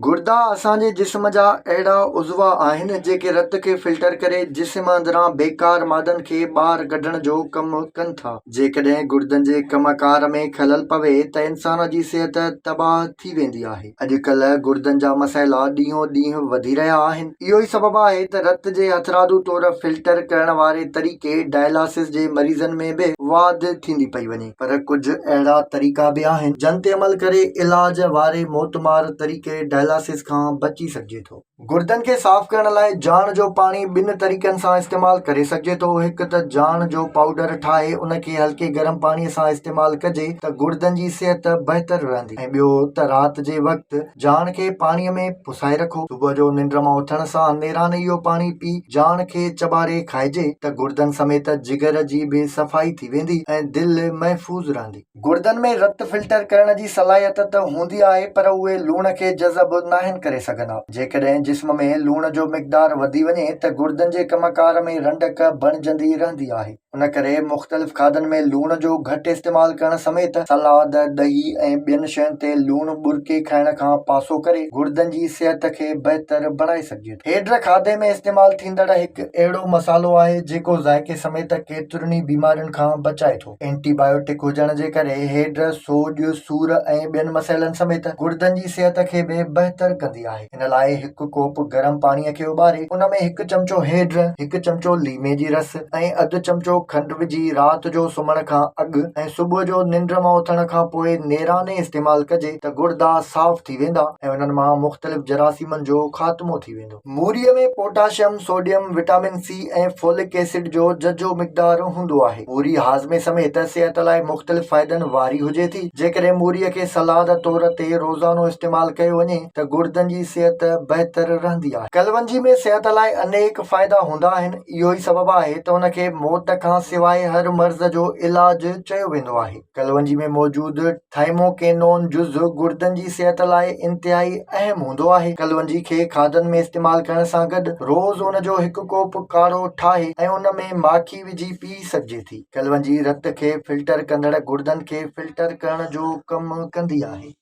गुर्दा असांजे जिस्म जा अहिड़ा उज़व आहिनि जेके रत खे फिल्टर करे जिस्म अंदरां बेकार मादनि खे ॿाहिरि कढण जो कमु कनि था। जेकॾहिं गुर्दनि जे कमकार में खलल पवे त इंसान जी सिहत तबाह थी वेंदी आहे। अॼुकल्ह गुर्दनि जा मसइला ॾींहों ॾींहुं वधी रहिया आहिनि। इहो ई सबबु आहे त रत जे हथरादू तौरु फिल्टर करण वारे तरीक़े डायलिसिस जे मरीज़नि में बि वाध थींदी पई वञे। पर कुझु अहिड़ा तरीक़ा बि आहिनि जन ते अमल करे इलाज वारे मोतमार तरीक़े डायलिसिस खां बची सघिजे थो। गुर्दनि खे साफ़ करण लाइ जाण जो पाणी ॿिनि तरीक़नि सां इस्तेमालु करे सघिजे थो। हिकु त जाण जो पाउडर ठाहे उनखे हल्के गरम पाणीअ सां इस्तेमालु कजे त गुर्दनि जी सिहत बहितर रहंदी। ऐं ॿियो त राति जे वक़्तु जाण खे पाणीअ में पुसाए रखो। सुबुह जो निंड मां उथण सां नेराने इहो पाणी पी जाण खे चॿारे खाइजे त गुर्दनि समेत जिगर जी बि सफ़ाई थी वेंदी ऐं दिलि महफ़ूज़ रहंदी। गुर्दनि में रत फिल्टर करण जी सलाहियत त हूंदी आहे पर उहे लूण खे जज़ब नाहिनि करे सघंदा। जेकॾहिं जिस्म में लूण जो मिक़दार वधी वञे त गुर्दनि जे कमकार में रंडक बणिजंदी रहंदी आहे। उन करे मुख़्तलिफ़ खाधनि में लूण जो घटि इस्तेमालु करण समेत सलाद, ॾही ऐं ॿियनि शयुनि ते लूण ॿुरके खाइण खां पासो करे गुर्दनि जी सिहत खे बहितर बणाए सघिजे थो। हेड्र खाधे में इस्तेमालु थींदड़ हिकु अहिड़ो मसालो आहे जेको ज़ाइके समेत केतिरनि बीमारियुनि खां बचाए थो। एंटीबायोटिक हुजण जे करे हेड्र सोॼ, सूर ऐं ॿियनि मसइलनि समेत गुर्दनि जी सिहत खे बि बहितर कंदी आहे। हिन लाइ हिकु कोप गरम पाणीअ खे उॿारे उन में हिकु चमचो हेड्र, हिकु चमचो लीमे जी रस ऐं अधु चमचो खंडु विझी राति जो सुम्हण खां अॻु ऐं सुबुह जो निंड मां उथण खां पोइ नेराने इस्तेमालु कजे त गुर्दा साफ़ थी वेंदा ऐं उन्हनि मां मुख़्तलिफ़ जरासीमनि जो ख़ात्मो थी वेंदो। मूरीअ में पोटाशियम, सोडियम, विटामिन सी ऐं फोलिक एसिड जो झझो मिक़दार हूंदो आहे। मूरी हाज़मे समेत सिहत लाइ मुख़्तलिफ़ फ़ाइदनि वारी हुजे थी। जेकॾहिं मूरीअ खे सलाद तौर ते रोज़ानो इस्तेमालु कयो वञे त गुर्दनि जी सिहत बहितर रहंदी आहे। कलवंजी में सिहत लाइ अनेक फ़ाइदा हूंदा आहिनि। इहो ई सबबु आहे त उनखे मौत खां सवाइ हर मर्ज़ जो इलाज चयो वेंदो आहे। कलवंजी में मौजूदु थाइमोकेनोन जुज़ गुर्दनि जी सिहत लाइ इंतिहाई अहम हूंदो आहे। कलवंजी खे खाधनि में इस्तेमालु करण सां गॾु रोज़ उन जो हिकु कोप काढ़ो ठाहे ऐं उन में माखी विझी पी सघिजे थी। कलवंजी रत खे फिल्टर कंदड़ गुर्दनि खे फिल्टर करण जो कमु कंदी आहे।